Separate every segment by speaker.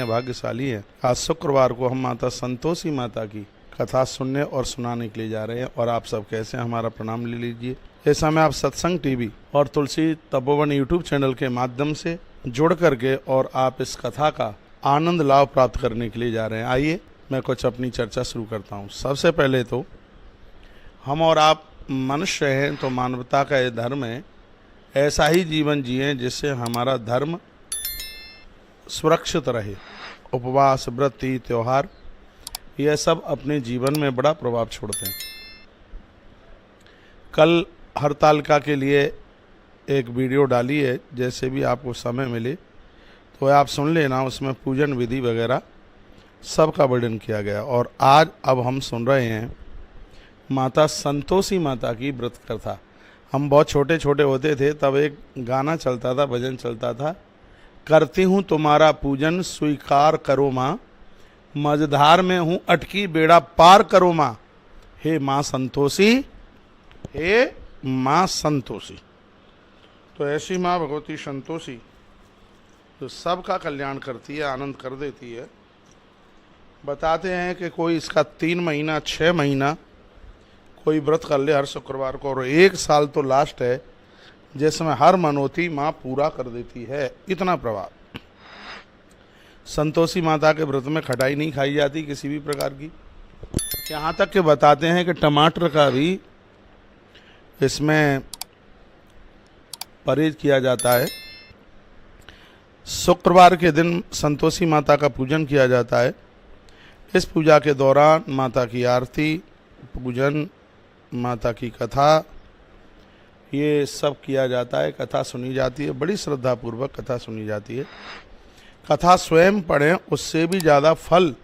Speaker 1: भाग्यशाली हैं। आज शुक्रवार को हम माता संतोषी माता की कथा सुनने और सुनाने के लिए जा रहे हैं। और आप सब कैसे हैं, हमारा प्रणाम ले लीजिए। इस समय आप सत्संग टीवी और तुलसी तपोवन यूट्यूब चैनल के माध्यम से जुड़ करके और आप इस कथा का आनंद लाभ प्राप्त करने के लिए जा रहे हैं। आइए मैं कुछ अपनी चर्चा शुरू करता हूँ। सबसे पहले तो हम और आप मनुष्य हैं, तो मानवता का ये धर्म है, ऐसा ही जीवन जिए जिससे हमारा धर्म सुरक्षित रहे। उपवास, व्रत, त्योहार, यह सब अपने जीवन में बड़ा प्रभाव छोड़ते हैं। कल हरतालिका के लिए एक वीडियो डाली है, जैसे भी आपको समय मिले तो आप सुन लेना। उसमें पूजन विधि वगैरह सब का वर्णन किया गया। और आज अब हम सुन रहे हैं माता संतोषी माता की व्रत कथा। हम बहुत छोटे छोटे होते थे तब एक गाना चलता था, भजन चलता था, करती हूँ तुम्हारा पूजन स्वीकार करो माँ, मझधार में हूँ अटकी बेड़ा पार करो माँ, हे माँ संतोषी, हे माँ संतोषी। तो ऐसी माँ भगवती संतोषी जो सबका कल्याण करती है, आनंद कर देती है। बताते हैं कि कोई इसका 3 महीना 6 महीना कोई व्रत कर ले हर शुक्रवार को, और 1 साल तो लास्ट है जिसमें हर मनोती माँ पूरा कर देती है। इतना प्रभाव। संतोषी माता के व्रत में खटाई नहीं खाई जाती किसी भी प्रकार की। यहाँ तक कि बताते हैं कि टमाटर का भी इसमें परहेज किया जाता है। शुक्रवार के दिन संतोषी माता का पूजन किया जाता है। इस पूजा के दौरान माता की आरती, पूजन, माता की कथा, ये सब किया जाता है। कथा सुनी जाती है, बड़ी श्रद्धापूर्वक कथा सुनी जाती है। कथा स्वयं पढ़ें उससे भी ज़्यादा फल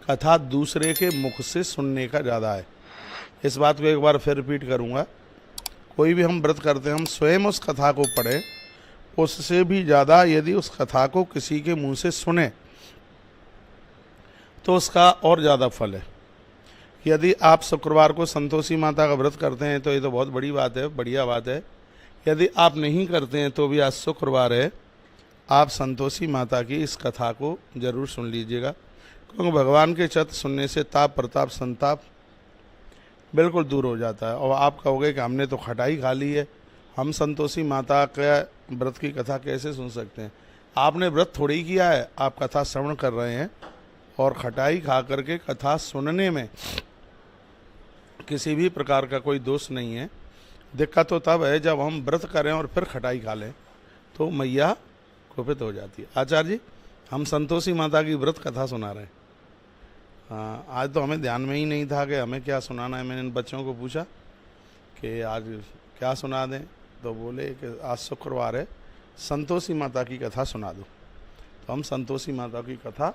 Speaker 1: कथा दूसरे के मुख से सुनने का ज़्यादा है। इस बात को एक बार फिर रिपीट करूँगा। कोई भी हम व्रत करते हैं, हम स्वयं उस कथा को पढ़ें, उससे भी ज़्यादा यदि उस कथा को किसी के मुंह से सुने तो उसका और ज़्यादा फल है। यदि आप शुक्रवार को संतोषी माता का व्रत करते हैं तो ये तो बहुत बड़ी बात है, बढ़िया बात है। यदि आप नहीं करते हैं तो भी आज शुक्रवार है, आप संतोषी माता की इस कथा को जरूर सुन लीजिएगा। क्योंकि भगवान के चरित्र सुनने से ताप, प्रताप, संताप बिल्कुल दूर हो जाता है। और आप कहोगे कि हमने तो खटाई खा ली है, हम संतोषी माता के व्रत की कथा कैसे सुन सकते हैं। आपने व्रत थोड़ी ही किया है, आप कथा श्रवण कर रहे हैं। और खटाई खा करके कथा सुनने में किसी भी प्रकार का कोई दोष नहीं है। दिक्कत तो तब है जब हम व्रत करें और फिर खटाई खा लें, तो मैया कुपित हो जाती है। आचार्य जी, हम संतोषी माता की व्रत कथा सुना रहे हैं। हाँ, आज तो हमें ध्यान में ही नहीं था कि हमें क्या सुनाना है। मैंने इन बच्चों को पूछा कि आज क्या सुना दें, तो बोले कि आज शुक्रवार है, संतोषी माता की कथा सुना दो। तो हम संतोषी माता की कथा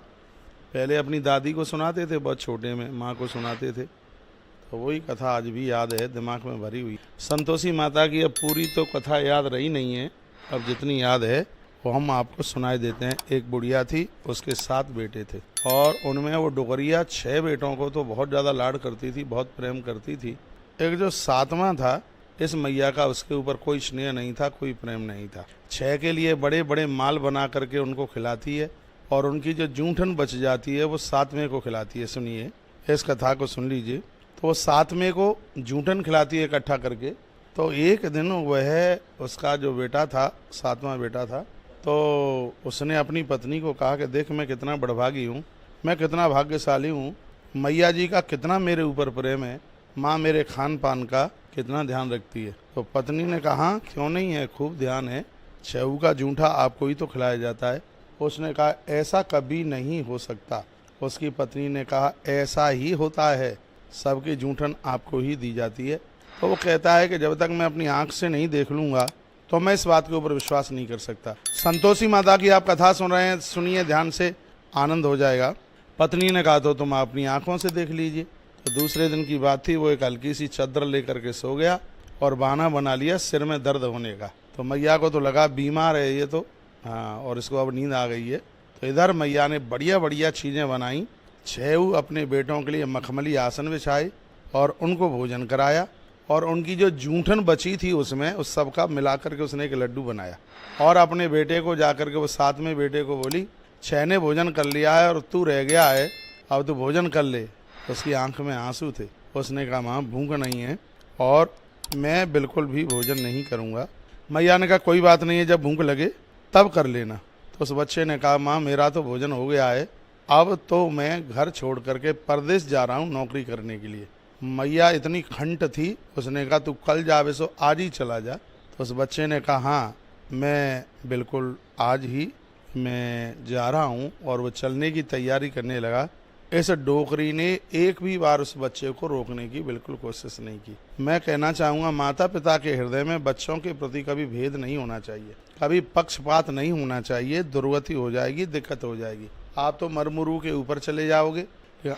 Speaker 1: पहले अपनी दादी को सुनाते थे, बहुत छोटे में माँ को सुनाते थे, तो वही कथा आज भी याद है, दिमाग में भरी हुई। संतोषी माता की अब पूरी तो कथा याद रही नहीं है, अब जितनी याद है वो हम आपको सुनाई देते हैं। एक बुढ़िया थी, उसके 7 बेटे थे, और उनमें वो डुगरिया 6 बेटों को तो बहुत ज़्यादा लाड करती थी, बहुत प्रेम करती थी। एक जो 7वां था, इस मैया का उसके ऊपर कोई स्नेह नहीं था, कोई प्रेम नहीं था। 6 के लिए बड़े बड़े माल बना करके उनको खिलाती है, और उनकी जो जूठन बच जाती है वो 7वें को खिलाती है। सुनिए, इस कथा को सुन लीजिए। तो वो 7वें को जूठन खिलाती है इकट्ठा करके। तो एक दिन वह, उसका जो बेटा था, 7वां बेटा था, तो उसने अपनी पत्नी को कहा कि देख, मैं कितना बड़भागी हूँ, मैं कितना भाग्यशाली हूँ, मैया जी का कितना मेरे ऊपर प्रेम है, माँ मेरे खान पान का कितना ध्यान रखती है। तो पत्नी ने कहा, क्यों नहीं है, खूब ध्यान है, 6 का जूठा आपको ही तो खिलाया जाता है। उसने कहा, ऐसा कभी नहीं हो सकता। उसकी पत्नी ने कहा, ऐसा ही होता है, सबकी जूठन आपको ही दी जाती है। तो वो कहता है कि जब तक मैं अपनी आंख से नहीं देख लूँगा तो मैं इस बात के ऊपर विश्वास नहीं कर सकता। संतोषी माता की आप कथा सुन रहे हैं, सुनिए ध्यान से, आनंद हो जाएगा। पत्नी ने कहा, तो तुम अपनी आंखों से देख लीजिए। तो दूसरे दिन की बात थी, वो एक हल्की सी चादर लेकर के सो गया और बहाना बना लिया सिर में दर्द होने का। तो मैया को तो लगा बीमार है ये तो, हाँ, और इसको अब नींद आ गई है। तो इधर मैया ने बढ़िया बढ़िया चीज़ें बनाई। 6 अपने बेटों के लिए मखमली आसन बिछाए और उनको भोजन कराया, और उनकी जो जूठन बची थी उसमें उस सब का मिला करके उसने एक लड्डू बनाया। और अपने बेटे को जाकर के वो 7वें बेटे को बोली 6 ने भोजन कर लिया है और तू रह गया है, अब तू भोजन कर ले। उसकी आंख में आंसू थे। उसने कहा माँ भूख नहीं है और मैं बिल्कुल भी भोजन नहीं करूँगा। मैया ने कहा कोई बात नहीं है, जब भूख लगे तब कर लेना। तो उस बच्चे ने कहा माँ मेरा तो भोजन हो गया है, अब तो मैं घर छोड़ करके परदेश जा रहा हूँ नौकरी करने के लिए। मैया इतनी खंट थी, उसने कहा तू कल जावे सो आज ही चला जा। तो उस बच्चे ने कहा हाँ मैं बिल्कुल आज ही मैं जा रहा हूँ, और वो चलने की तैयारी करने लगा। इस डोकरी ने एक भी बार उस बच्चे को रोकने की बिल्कुल कोशिश नहीं की। मैं कहना चाहूँगा माता पिता के हृदय में बच्चों के प्रति कभी भेद नहीं होना चाहिए, कभी पक्षपात नहीं होना चाहिए। दुर्गति हो जाएगी, दिक्कत हो जाएगी। आप तो मरमुरू के ऊपर चले जाओगे।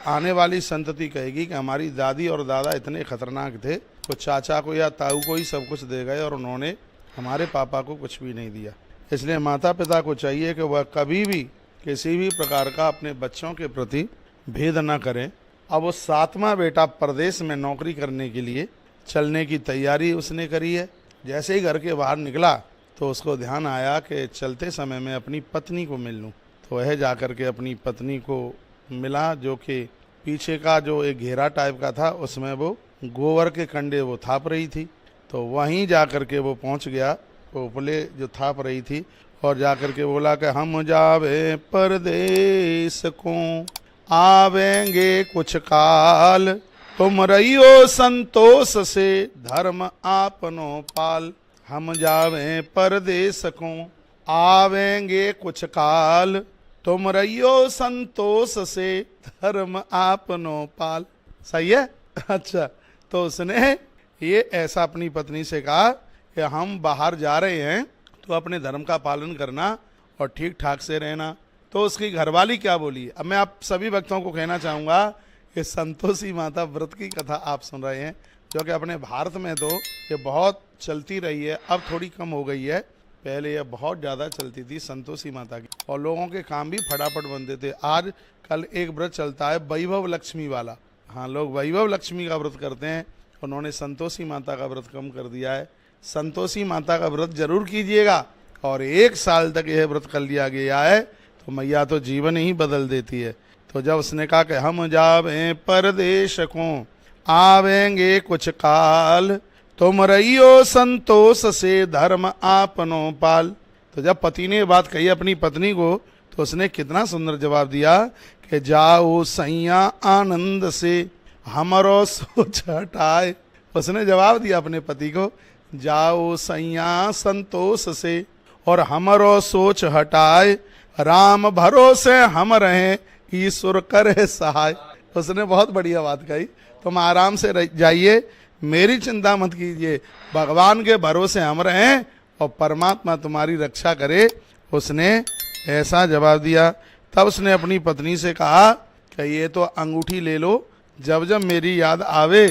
Speaker 1: आने वाली संतति कहेगी कि हमारी दादी और दादा इतने खतरनाक थे, तो चाचा को या ताऊ को ही सब कुछ दे गए और उन्होंने हमारे पापा को कुछ भी नहीं दिया। इसलिए माता पिता को चाहिए कि वह कभी भी किसी भी प्रकार का अपने बच्चों के प्रति भेद न करें। अब वो 7वां बेटा परदेश में नौकरी करने के लिए चलने की तैयारी उसने करी है। जैसे ही घर के बाहर निकला तो उसको ध्यान आया कि चलते समय में अपनी पत्नी को मिल लूँ। तो वह जाकर के अपनी पत्नी को मिला, जो कि पीछे का जो एक घेरा टाइप का था उसमें वो गोबर के कंडे वो थाप रही थी। तो वहीं जाकर के वो पहुंच गया, वो उपले जो थाप रही थी, और जाकर के बोला कि हम जावे परदेश को आवेंगे कुछ काल, तुम रहियो संतोष से धर्म आपनो पाल। हम जावे परदेश को आवेंगे कुछ काल, तुम रहियो संतोष से धर्म आपनो पाल। सही है? अच्छा, तो उसने ये ऐसा अपनी पत्नी से कहा कि हम बाहर जा रहे हैं तो अपने धर्म का पालन करना और ठीक ठाक से रहना। तो उसकी घरवाली क्या बोली? अब मैं आप सभी भक्तों को कहना चाहूँगा कि संतोषी माता व्रत की कथा आप सुन रहे हैं, जो कि अपने भारत में तो ये बहुत चलती रही है, अब थोड़ी कम हो गई है। पहले यह बहुत ज़्यादा चलती थी संतोषी माता की, और लोगों के काम भी फटाफट बनते थे। आज कल एक व्रत चलता है वैभव लक्ष्मी वाला। हाँ, लोग वैभव लक्ष्मी का व्रत करते हैं, उन्होंने संतोषी माता का व्रत कम कर दिया है। संतोषी माता का व्रत जरूर कीजिएगा, और 1 साल तक यह व्रत कर लिया गया है तो मैया तो जीवन ही बदल देती है। तो जब उसने कहा कि हम जावे परदेश को आवेंगे कुछ काल, तुम रहियो संतोष से धर्म आपनो पाल। तो जब पति ने बात कही अपनी पत्नी को, तो उसने कितना सुंदर जवाब दिया कि जाओ सैया आनंद से हमारो सोच हटाए। उसने जवाब दिया अपने पति को, जाओ सैया संतोष से और हमारो सोच हटाए, राम भरोसे हम रहें ईश्वर करे सहाय। उसने बहुत बढ़िया बात कही, तुम आराम से जाइए, मेरी चिंता मत कीजिए, भगवान के भरोसे हम रहें और परमात्मा तुम्हारी रक्षा करे। उसने ऐसा जवाब दिया। तब उसने अपनी पत्नी से कहा कि ये तो अंगूठी ले लो, जब जब मेरी याद आवे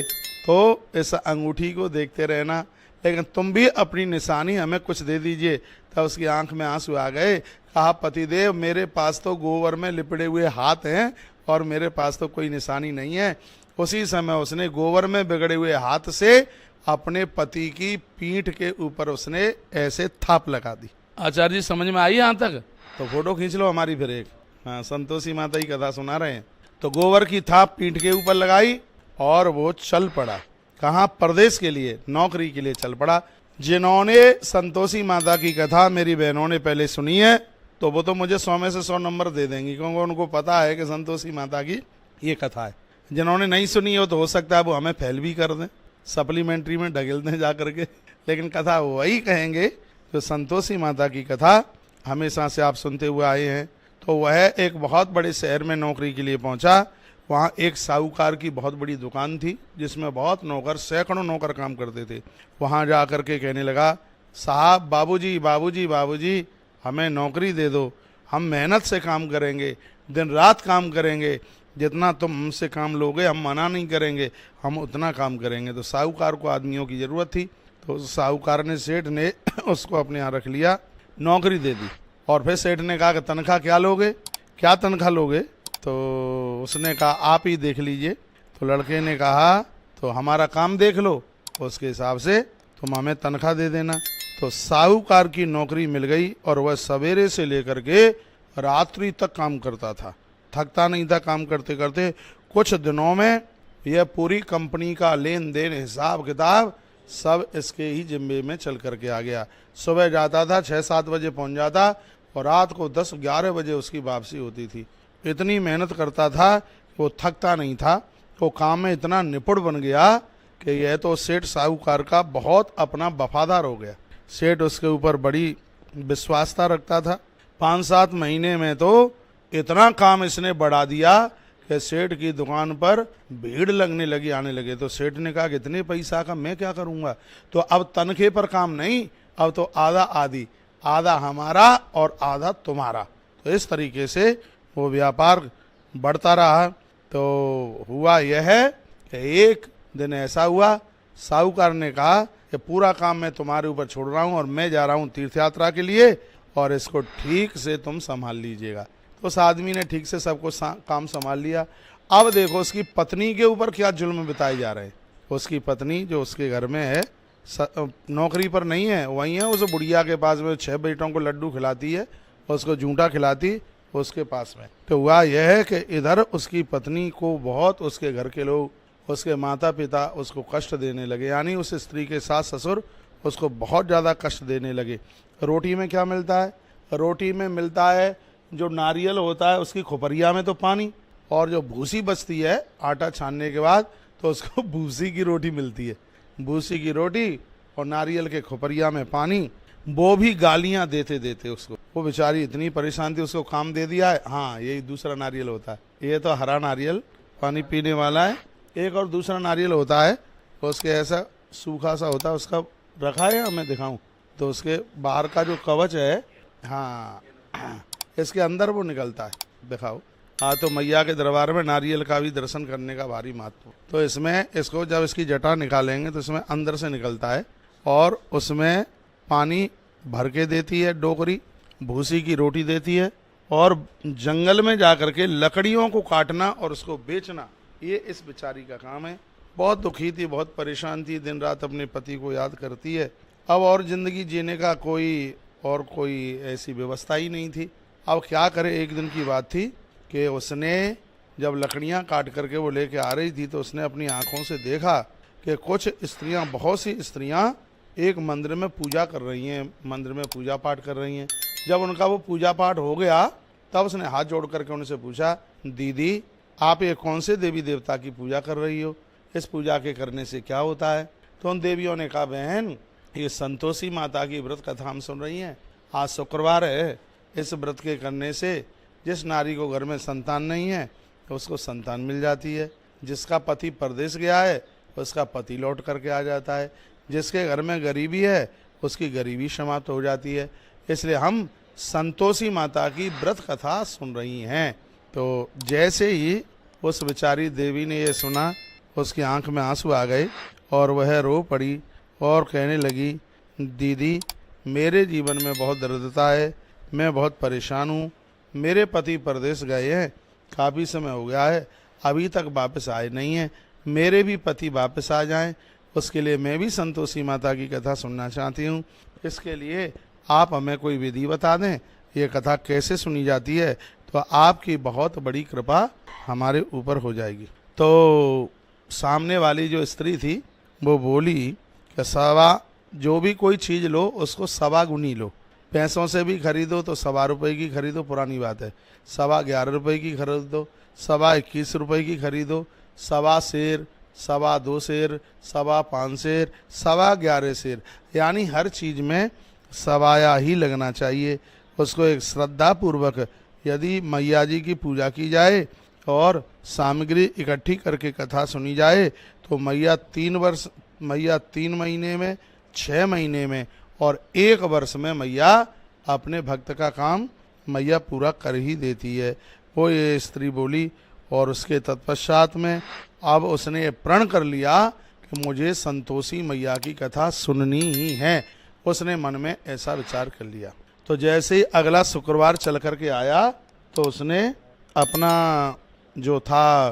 Speaker 1: तो इस अंगूठी को देखते रहना, लेकिन तुम भी अपनी निशानी हमें कुछ दे दीजिए। तब उसकी आंख में आंसू आ गए। कहा पतिदेव मेरे पास तो गोबर में लिपटे हुए हाथ हैं और मेरे पास तो कोई निशानी नहीं है। उसी समय उसने गोबर में बिगड़े हुए हाथ से अपने पति की पीठ के ऊपर उसने ऐसे थाप लगा दी। आचार्य जी समझ में आई यहाँ तक? तो फोटो खींच लो हमारी फिर एक। हाँ, संतोषी माता की कथा सुना रहे हैं। तो गोबर की थाप पीठ के ऊपर लगाई और वो चल पड़ा। कहाँ? परदेश के लिए, नौकरी के लिए चल पड़ा। जिन्होंने संतोषी माता की कथा मेरी बहनों ने पहले सुनी है तो वो तो मुझे 100 में से 100 नंबर दे देंगी, क्योंकि उनको पता है कि संतोषी माता की ये कथा है। जिन्होंने नहीं सुनी हो तो हो सकता है वो हमें फेल भी कर दें, सप्लीमेंट्री में ढकेल दें जा करके, लेकिन कथा वही कहेंगे जो संतोषी माता की कथा हमेशा से आप सुनते हुए आए हैं। तो वह एक बहुत बड़े शहर में नौकरी के लिए पहुंचा। वहाँ एक साहूकार की बहुत बड़ी दुकान थी जिसमें बहुत नौकर, सैकड़ों नौकर काम करते थे। वहाँ जा कर के कहने लगा, साहब बाबूजी बाबूजी बाबूजी हमें नौकरी दे दो, हम मेहनत से काम करेंगे, दिन रात काम करेंगे, जितना तुम हमसे काम लोगे हम मना नहीं करेंगे, हम उतना काम करेंगे। तो साहूकार को आदमियों की ज़रूरत थी, तो साहूकार ने, सेठ ने उसको अपने यहाँ रख लिया, नौकरी दे दी। और फिर सेठ ने कहा कि तनख्वाह क्या लोगे, क्या तनख्वाह लोगे? तो उसने कहा आप ही देख लीजिए। तो लड़के ने कहा तो हमारा काम देख लो, उसके हिसाब से तुम हमें तनख्वाह दे देना। तो साहूकार की नौकरी मिल गई और वह सवेरे से लेकर के रात्रि तक काम करता था, थकता नहीं था काम करते करते। कुछ दिनों में यह पूरी कंपनी का लेन देन हिसाब किताब सब इसके ही जिम्मे में चल करके आ गया। सुबह जाता था 6-7 बजे पहुंच जाता और रात को 10-11 बजे उसकी वापसी होती थी। इतनी मेहनत करता था कि वो थकता नहीं था। वो काम में इतना निपुण बन गया कि यह तो सेठ साहूकार का बहुत अपना वफादार हो गया। सेठ उसके ऊपर बड़ी विश्वासता रखता था। 5-7 महीने में तो इतना काम इसने बढ़ा दिया कि सेठ की दुकान पर भीड़ लगने लगी, आने लगे। तो सेठ ने कहा कि इतने पैसा का मैं क्या करूंगा, तो अब तनखे पर काम नहीं, अब तो आधा आधी, आधा हमारा और आधा तुम्हारा। तो इस तरीके से वो व्यापार बढ़ता रहा। तो हुआ यह है कि एक दिन ऐसा हुआ, साहूकार ने कहा कि पूरा काम मैं तुम्हारे ऊपर छोड़ रहा हूँ और मैं जा रहा हूँ तीर्थ यात्रा के लिए, और इसको ठीक से तुम संभाल लीजिएगा। तो उस आदमी ने ठीक से सबको काम संभाल लिया। अब देखो उसकी पत्नी के ऊपर क्या जुल्म बिताए जा रहे हैं। उसकी पत्नी जो उसके घर में है, नौकरी पर नहीं है, वहीं है, उस बुढ़िया के पास में 6 बेटों को लड्डू खिलाती है, उसको जूठा खिलाती उसके पास में। तो हुआ यह है कि इधर उसकी पत्नी को बहुत उसके घर के लोग, उसके माता पिता उसको कष्ट देने लगे, यानी उस स्त्री के सास ससुर उसको बहुत ज़्यादा कष्ट देने लगे। रोटी में क्या मिलता है? रोटी में मिलता है जो नारियल होता है उसकी खोपरिया में तो पानी, और जो भूसी बचती है आटा छानने के बाद तो उसको भूसी की रोटी मिलती है। भूसी की रोटी और नारियल के खोपरिया में पानी। वो भी गालियां देते देते उसको, वो बेचारी इतनी परेशान थी, उसको काम दे दिया है। हाँ, यही दूसरा नारियल होता है, ये तो हरा नारियल पानी पीने वाला है। एक और दूसरा नारियल होता है, तो उसके ऐसा सूखा सा होता है, उसका रखा है, मैं दिखाऊं तो उसके बाहर का जो कवच है, हाँ, इसके अंदर वो निकलता है, दिखाओ। हाँ, तो मैया के दरबार में नारियल का भी दर्शन करने का भारी महत्व। तो इसमें इसको जब इसकी जटा निकालेंगे तो इसमें अंदर से निकलता है, और उसमें पानी भर के देती है डोकरी, भूसी की रोटी देती है, और जंगल में जाकर के लकड़ियों को काटना और उसको बेचना, ये इस बेचारी का काम है। बहुत दुखी थी, बहुत परेशान थी, दिन रात अपने पति को याद करती है। अब और ज़िंदगी जीने का कोई ऐसी व्यवस्था ही नहीं थी। अब क्या करे, एक दिन की बात थी कि उसने जब लकड़ियाँ काट करके वो लेके आ रही थी तो उसने अपनी आँखों से देखा कि कुछ स्त्रियाँ, बहुत सी स्त्रियाँ एक मंदिर में पूजा कर रही हैं, मंदिर में पूजा पाठ कर रही हैं। जब उनका वो पूजा पाठ हो गया तब उसने हाथ जोड़ करके उनसे पूछा, दीदी आप ये कौन से देवी देवता की पूजा कर रही हो, इस पूजा के करने से क्या होता है? तो उन देवियों ने कहा, बहन ये संतोषी माता की व्रत कथा हम सुन रही हैं, आज शुक्रवार है, इस व्रत के करने से जिस नारी को घर में संतान नहीं है तो उसको संतान मिल जाती है, जिसका पति परदेश गया है उसका पति लौट करके आ जाता है, जिसके घर में गरीबी है उसकी गरीबी समाप्त हो जाती है। इसलिए हम संतोषी माता की व्रत कथा सुन रही हैं। तो जैसे ही उस बेचारी देवी ने ये सुना, उसकी आंख में आंसू आ गए और वह रो पड़ी और कहने लगी, दीदी मेरे जीवन में बहुत दरिद्रता है, मैं बहुत परेशान हूँ, मेरे पति परदेश गए हैं, काफ़ी समय हो गया है, अभी तक वापस आए नहीं हैं, मेरे भी पति वापस आ जाएं, उसके लिए मैं भी संतोषी माता की कथा सुनना चाहती हूँ। इसके लिए आप हमें कोई विधि बता दें, ये कथा कैसे सुनी जाती है, तो आपकी बहुत बड़ी कृपा हमारे ऊपर हो जाएगी। तो सामने वाली जो स्त्री थी वो बोली कि सवा, जो भी कोई चीज़ लो उसको सवा गुनी लो, पैसों से भी खरीदो तो 1.25 रुपये की खरीदो, पुरानी बात है, 11.25 रुपये की खरीदो, 21 रुपये की खरीदो, 1.25 शेर, 2.25 शेर, 5.25 शेर, 11.25 शेर, यानी हर चीज़ में सवाया ही लगना चाहिए। उसको एक श्रद्धा पूर्वक यदि मैया जी की पूजा की जाए और सामग्री इकट्ठी करके कथा सुनी जाए तो मैया 3 महीने में, 6 महीने में और 1 वर्ष में मैया अपने भक्त का काम मैया पूरा कर ही देती है। वो ये स्त्री बोली, और उसके तत्पश्चात में अब उसने प्रण कर लिया कि मुझे संतोषी मैया की कथा सुननी ही है। उसने मन में ऐसा विचार कर लिया। तो जैसे ही अगला शुक्रवार चल कर के आया तो उसने अपना जो था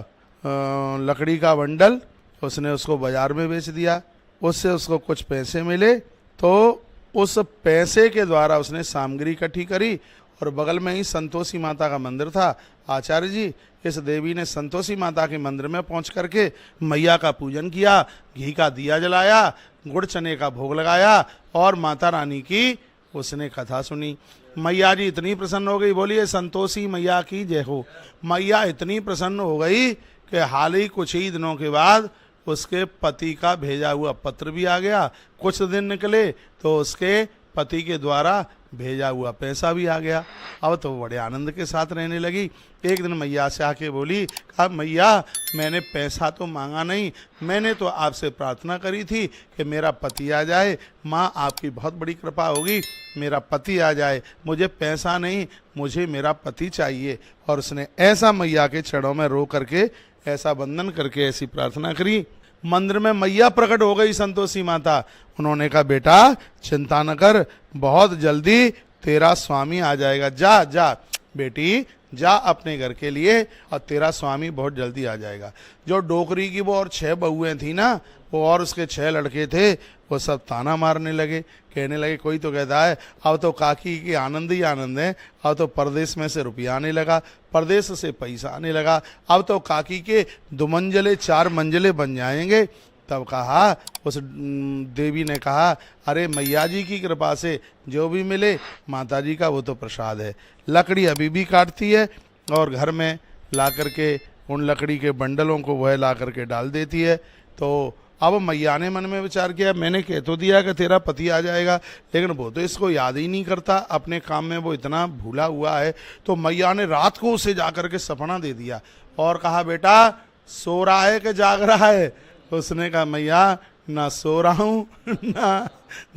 Speaker 1: लकड़ी का बंडल, उसने उसको बाजार में बेच दिया, उससे उसको कुछ पैसे मिले। तो उस पैसे के द्वारा उसने सामग्री इकट्ठी करी और बगल में ही संतोषी माता का मंदिर था। आचार्य जी, इस देवी ने संतोषी माता के मंदिर में पहुंच करके मैया का पूजन किया, घी का दिया जलाया, गुड़ चने का भोग लगाया और माता रानी की उसने कथा सुनी। मैया जी इतनी प्रसन्न हो गई, बोलिए संतोषी मैया की जय हो। मैया इतनी प्रसन्न हो गई कि हाल ही कुछ ही दिनों के बाद उसके पति का भेजा हुआ पत्र भी आ गया। कुछ दिन निकले तो उसके पति के द्वारा भेजा हुआ पैसा भी आ गया। अब तो बड़े आनंद के साथ रहने लगी। एक दिन मैया से आके बोली, कहा मैया मैंने पैसा तो मांगा नहीं, मैंने तो आपसे प्रार्थना करी थी कि मेरा पति आ जाए। माँ आपकी बहुत बड़ी कृपा होगी, मेरा पति आ जाए, मुझे पैसा नहीं, मुझे मेरा पति चाहिए। और उसने ऐसा मैया के चरणों में रो करके, ऐसा वंदन करके ऐसी प्रार्थना करी। मंदिर में मैया प्रकट हो गई संतोषी माता। उन्होंने कहा बेटा चिंता न कर, बहुत जल्दी तेरा स्वामी आ जाएगा, जा जा बेटी जा अपने घर के लिए, और तेरा स्वामी बहुत जल्दी आ जाएगा। जो डोकरी की वो और 6 बहुएं थी ना, वो और उसके 6 लड़के थे, वो सब ताना मारने लगे, कहने लगे कोई तो कहता है अब तो काकी की आनंद ही आनंद है, अब तो परदेश में से रुपया आने लगा, परदेश से पैसा आने लगा, अब तो काकी के 2 मंजिले 4 मंजिले बन जाएंगे। तब कहा, उस देवी ने कहा अरे मैया जी की कृपा से जो भी मिले माता जी का वो तो प्रसाद है। लकड़ी अभी भी काटती है और घर में ला करके उन लकड़ी के बंडलों को वह ला करके डाल देती है। तो अब मैया ने मन में विचार किया, मैंने कह तो दिया कि तेरा पति आ जाएगा, लेकिन वो तो इसको याद ही नहीं करता, अपने काम में वो इतना भूला हुआ है। तो मैया ने रात को उसे जाकर के सपना दे दिया और कहा बेटा सो रहा है कि जाग रहा है। उसने कहा मैया ना सो रहा हूँ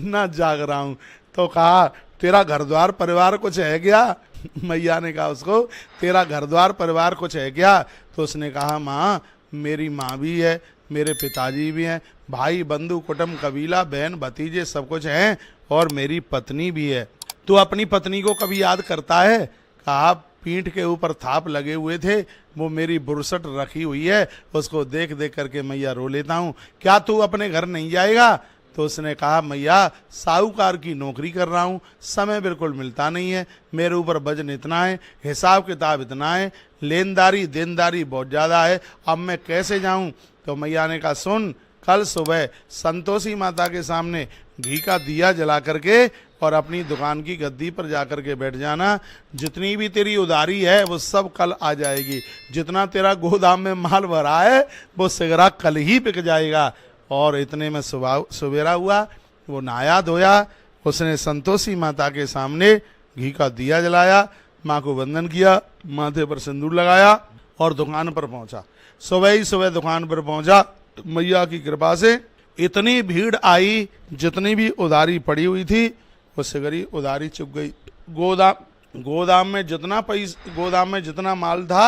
Speaker 1: ना जाग रहा हूँ। तो कहा तेरा घर द्वार परिवार कुछ है क्या? मैया ने कहा उसको तेरा घर द्वार परिवार कुछ है क्या? तो उसने कहा माँ मेरी माँ भी है, मेरे पिताजी भी हैं, भाई बंधु कुटुंब कबीला बहन भतीजे सब कुछ हैं और मेरी पत्नी भी है। तू अपनी पत्नी को कभी याद करता है? कहा पीठ के ऊपर थाप लगे हुए थे, वो मेरी बुरसट रखी हुई है, उसको देख देख करके मैया रो लेता हूँ, क्या तू अपने घर नहीं जाएगा? तो उसने कहा मैया साहूकार की नौकरी कर रहा हूँ, समय बिल्कुल मिलता नहीं है, मेरे ऊपर वजन इतना है, हिसाब किताब इतना है, लेनदारी देनदारी बहुत ज़्यादा है, अब मैं कैसे जाऊँ? तो मैया ने कहा सुन, कल सुबह संतोषी माता के सामने घी का दिया जला करके और अपनी दुकान की गद्दी पर जाकर के बैठ जाना, जितनी भी तेरी उधारी है वो सब कल आ जाएगी, जितना तेरा गोदाम में माल भरा है वो सिगरा कल ही बिक जाएगा। और इतने में सवेरा हुआ, वो नहाया धोया, उसने संतोषी माता के सामने घी का दिया जलाया, माँ को वंदन किया, माथे पर सिंदूर लगाया और दुकान पर पहुंचा। सुबह ही सुबह दुकान पर पहुंचा, मैया की कृपा से इतनी भीड़ आई, जितनी भी उधारी पड़ी हुई थी वो सिगरी उधारी चुक गई। गोदाम में जितना माल था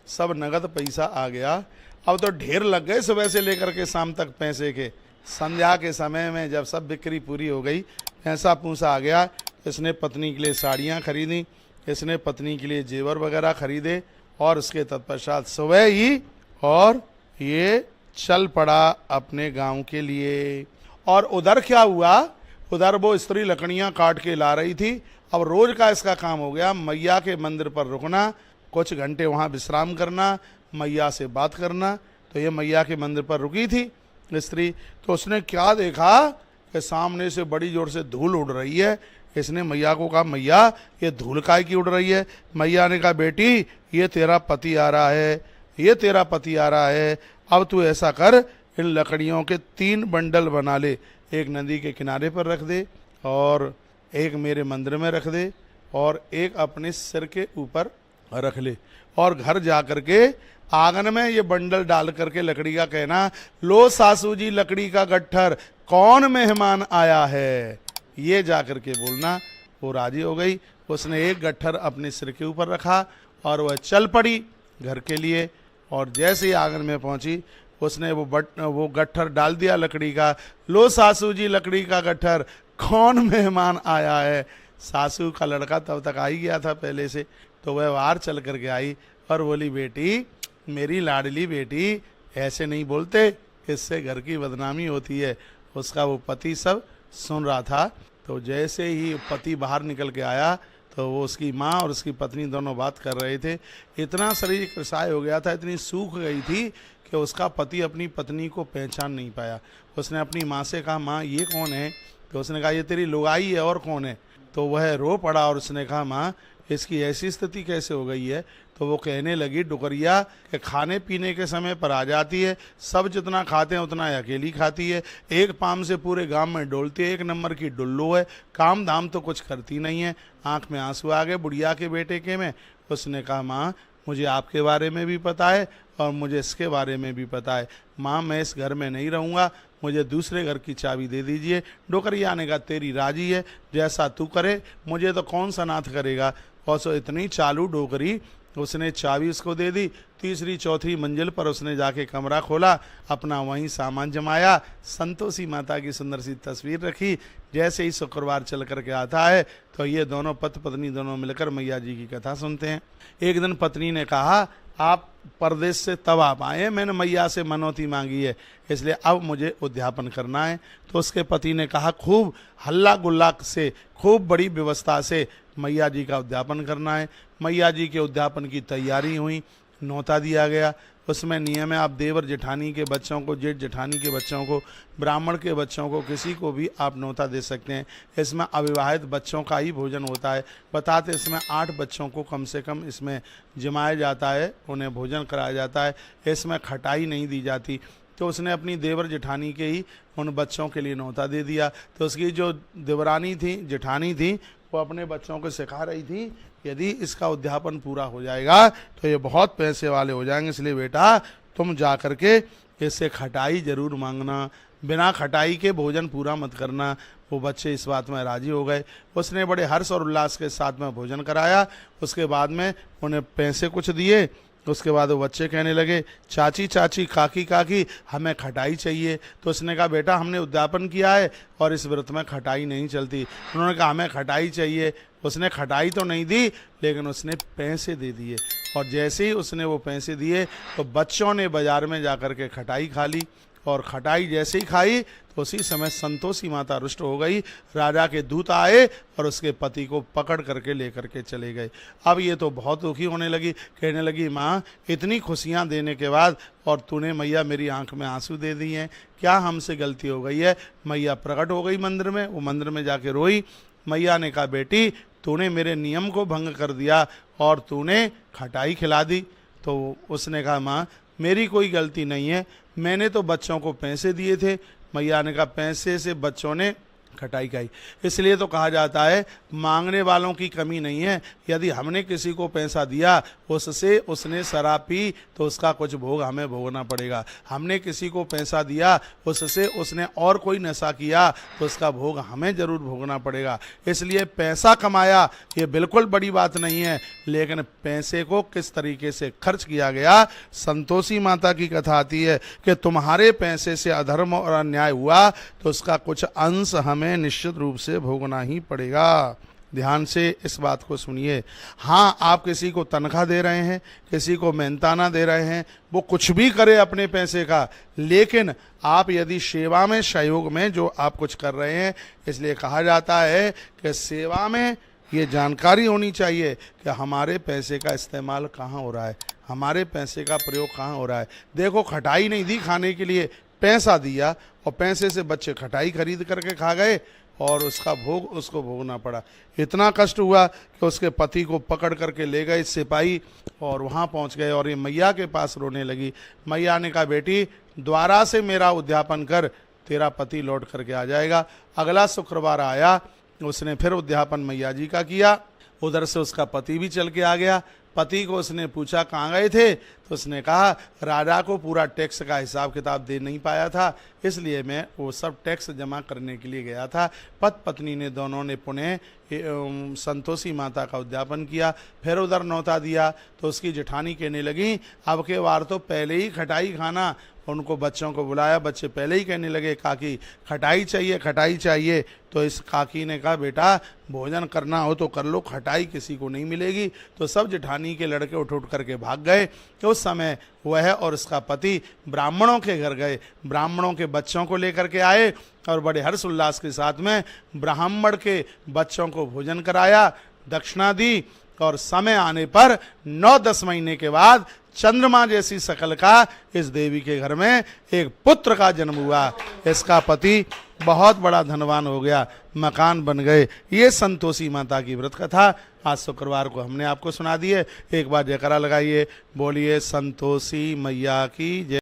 Speaker 1: सब नगद पैसा आ गया। अब तो ढेर लग गए सुबह से लेकर के शाम तक पैसे के। संध्या के समय में जब सब बिक्री पूरी हो गई, पैसा पूसा आ गया, इसने पत्नी के लिए साड़ियाँ खरीदी, इसने पत्नी के लिए जेवर वगैरह खरीदे और उसके तत्पश्चात सुबह ही और ये चल पड़ा अपने गांव के लिए। और उधर क्या हुआ, उधर वो स्त्री लकड़ियां काट के ला रही थी। अब रोज का इसका काम हो गया, मैया के मंदिर पर रुकना, कुछ घंटे वहां विश्राम करना, मैया से बात करना। तो ये मैया के मंदिर पर रुकी थी स्त्री, तो उसने क्या देखा कि सामने से बड़ी जोर से धूल उड़ रही है। इसने मैया को कहा मैया ये धूल काय की उड़ रही है? मैया ने कहा बेटी ये तेरा पति आ रहा है, ये तेरा पति आ रहा है, अब तू ऐसा कर इन लकड़ियों के 3 बंडल बना ले, एक नदी के किनारे पर रख दे और एक मेरे मंदिर में रख दे और एक अपने सिर के ऊपर रख ले, और घर जा करके आंगन में ये बंडल डाल करके लकड़ी का कहना, लो सासू जी लकड़ी का गट्ठर, कौन मेहमान आया है, ये जा करके बोलना। वो राजी हो गई, उसने एक गट्ठर अपने सिर के ऊपर रखा और वह चल पड़ी घर के लिए। और जैसे ही आंगन में पहुंची उसने वो गट्ठर डाल दिया लकड़ी का, लो सासू जी लकड़ी का गट्ठर, कौन मेहमान आया है। सासू का लड़का तब तक आ ही गया था पहले से, तो वह बाहर चल करके आई और बोली बेटी मेरी लाडली बेटी ऐसे नहीं बोलते, इससे घर की बदनामी होती है। उसका वो पति सब सुन रहा था। तो जैसे ही पति बाहर निकल के आया तो वो उसकी माँ और उसकी पत्नी दोनों बात कर रहे थे। इतना शरीर कृशाय हो गया था, इतनी सूख गई थी कि उसका पति अपनी पत्नी को पहचान नहीं पाया। उसने अपनी माँ से कहा, माँ ये कौन है? तो उसने कहा, ये तेरी लुगाई है, और कौन है? तो वह रो पड़ा और उसने कहा, माँ इसकी ऐसी स्थिति कैसे हो गई है? तो वो कहने लगी, डुकरिया कि खाने पीने के समय पर आ जाती है, सब जितना खाते हैं उतना अकेली खाती है, एक पाम से पूरे गांव में डोलती है, एक नंबर की डुल्लू है, काम धाम तो कुछ करती नहीं है। आंख में आंसू आ गए बुढ़िया के बेटे के में। उसने कहा, माँ मुझे आपके बारे में भी पता है और मुझे इसके बारे में भी पता है। माँ मैं इस घर में नहीं रहूँगा, मुझे दूसरे घर की चाबी दे दीजिए। डोकरिया ने कहा, तेरी राजी है, जैसा तू करे, मुझे तो कौन सा नाथ करेगा। और सो इतनी चालू डोकरी, उसने चाबी उसको दे दी। तीसरी चौथी मंजिल पर उसने जाके कमरा खोला, अपना वहीं सामान जमाया, संतोषी माता की सुंदर सी तस्वीर रखी। जैसे ही शुक्रवार चल करके आता है तो ये दोनों पति पत्नी दोनों मिलकर मैया जी की कथा सुनते हैं। एक दिन पत्नी ने कहा, आप परदेश से तब आप आए, मैंने मैया से मनौती मांगी है, इसलिए अब मुझे उद्यापन करना है। तो उसके पति ने कहा, खूब हल्ला गुल्ला से, खूब बड़ी व्यवस्था से मैया जी का उद्यापन करना है। मैया जी के उद्यापन की तैयारी हुई, नौता दिया गया। उसमें नियम है, आप देवर जेठानी के बच्चों को, जेठ जेठानी के बच्चों को, ब्राह्मण के बच्चों को, किसी को भी आप नौता दे सकते हैं। इसमें अविवाहित बच्चों का ही भोजन होता है। बताते इसमें 8 बच्चों को कम से कम इसमें जमाया जाता है, उन्हें भोजन कराया जाता है। इसमें खटाई नहीं दी जाती। तो उसने अपनी देवर जेठानी के ही उन बच्चों के लिए नौता दे दिया। तो उसकी जो देवरानी थी, जेठानी थी, वो अपने बच्चों को सिखा रही थी, यदि इसका उद्यापन पूरा हो जाएगा तो ये बहुत पैसे वाले हो जाएंगे, इसलिए बेटा तुम जा करके इससे खटाई जरूर मांगना, बिना खटाई के भोजन पूरा मत करना। वो बच्चे इस बात में राजी हो गए। उसने बड़े हर्ष और उल्लास के साथ में भोजन कराया। उसके बाद में उन्हें पैसे कुछ दिए। उसके बाद वो बच्चे कहने लगे, चाची चाची, काकी काकी, हमें खटाई चाहिए। तो उसने कहा, बेटा हमने उद्यापन किया है और इस व्रत में खटाई नहीं चलती। उन्होंने कहा, हमें खटाई चाहिए। उसने खटाई तो नहीं दी, लेकिन उसने पैसे दे दिए। और जैसे ही उसने वो पैसे दिए तो बच्चों ने बाजार में जाकर के खटाई खा ली। और खटाई जैसे ही खाई तो उसी समय संतोषी माता रुष्ट हो गई। राजा के दूत आए और उसके पति को पकड़ करके लेकर के चले गए। अब ये तो बहुत दुखी होने लगी, कहने लगी, माँ इतनी खुशियाँ देने के बाद और तूने मैया मेरी आंख में आंसू दे दिए हैं, क्या हमसे गलती हो गई है? मैया प्रकट हो गई मंदिर में। वो मंदिर में जाके रोई। मैया ने कहा, बेटी तूने मेरे नियम को भंग कर दिया और तूने खटाई खिला दी। तो उसने कहा, माँ मेरी कोई गलती नहीं है, मैंने तो बच्चों को पैसे दिए थे। मैया ने कहा, पैसे से बच्चों ने खटाई खाई। इसलिए तो कहा जाता है, मांगने वालों की कमी नहीं है। यदि हमने किसी को पैसा दिया, उससे उसने शराब पी तो उसका कुछ भोग हमें भोगना पड़ेगा। हमने किसी को पैसा दिया, उससे उसने और कोई नशा किया तो उसका भोग हमें जरूर भोगना पड़ेगा। इसलिए पैसा कमाया ये बिल्कुल बड़ी बात नहीं है, लेकिन पैसे को किस तरीके से खर्च किया गया। संतोषी माता की कथा आती है कि तुम्हारे पैसे से अधर्म और अन्याय हुआ तो उसका कुछ अंश हमें निश्चित रूप से भोगना ही पड़ेगा। ध्यान से इस बात को सुनिए। हाँ, आप किसी को तनख्वाह दे रहे हैं, किसी को मेहनताना दे रहे हैं, वो कुछ भी करे अपने पैसे का, लेकिन आप यदि सेवा में, सहयोग में जो आप कुछ कर रहे हैं, इसलिए कहा जाता है कि सेवा में ये जानकारी होनी चाहिए कि हमारे पैसे का इस्तेमाल कहाँ हो रहा है, हमारे पैसे का प्रयोग कहाँ हो रहा है। देखो, खटाई नहीं दी खाने के लिए, पैसा दिया और पैसे से बच्चे खटाई खरीद करके खा गए और उसका भोग उसको भोगना पड़ा। इतना कष्ट हुआ कि उसके पति को पकड़ करके ले गए सिपाही और वहाँ पहुँच गए और ये मैया के पास रोने लगी। मैया ने कहा, बेटी द्वारा से मेरा उद्यापन कर, तेरा पति लौट करके आ जाएगा। अगला शुक्रवार आया, उसने फिर उद्यापन मैया जी का किया। उधर से उसका पति भी चल के आ गया। पति को उसने पूछा, कहाँ गए थे? तो उसने कहा, राजा को पूरा टैक्स का हिसाब किताब दे नहीं पाया था, इसलिए मैं वो सब टैक्स जमा करने के लिए गया था। पति पत्नी ने दोनों ने पुनः संतोषी माता का उद्यापन किया। फिर उधर नौता दिया तो उसकी जेठानी कहने लगी, अब के बार तो पहले ही खटाई खाना। उनको बच्चों को बुलाया, बच्चे पहले ही कहने लगे, काकी खटाई चाहिए, खटाई चाहिए। तो इस काकी ने कहा, बेटा भोजन करना हो तो कर लो, खटाई किसी को नहीं मिलेगी। तो सब जेठानी के लड़के उठ उठ करके भाग गए। तो उस समय वह और उसका पति ब्राह्मणों के घर गए, ब्राह्मणों के बच्चों को लेकर के आए और बड़े हर्ष उल्लास के साथ में ब्राह्मण के बच्चों को भोजन कराया। दक्षिणा दी और समय आने पर 9-10 महीने के बाद चंद्रमा जैसी शकल का इस देवी के घर में एक पुत्र का जन्म हुआ। इसका पति बहुत बड़ा धनवान हो गया, मकान बन गए। ये संतोषी माता की व्रत कथा आज शुक्रवार को हमने आपको सुना दी है। एक बार जयकारा लगाइए, बोलिए संतोषी मैया की जय।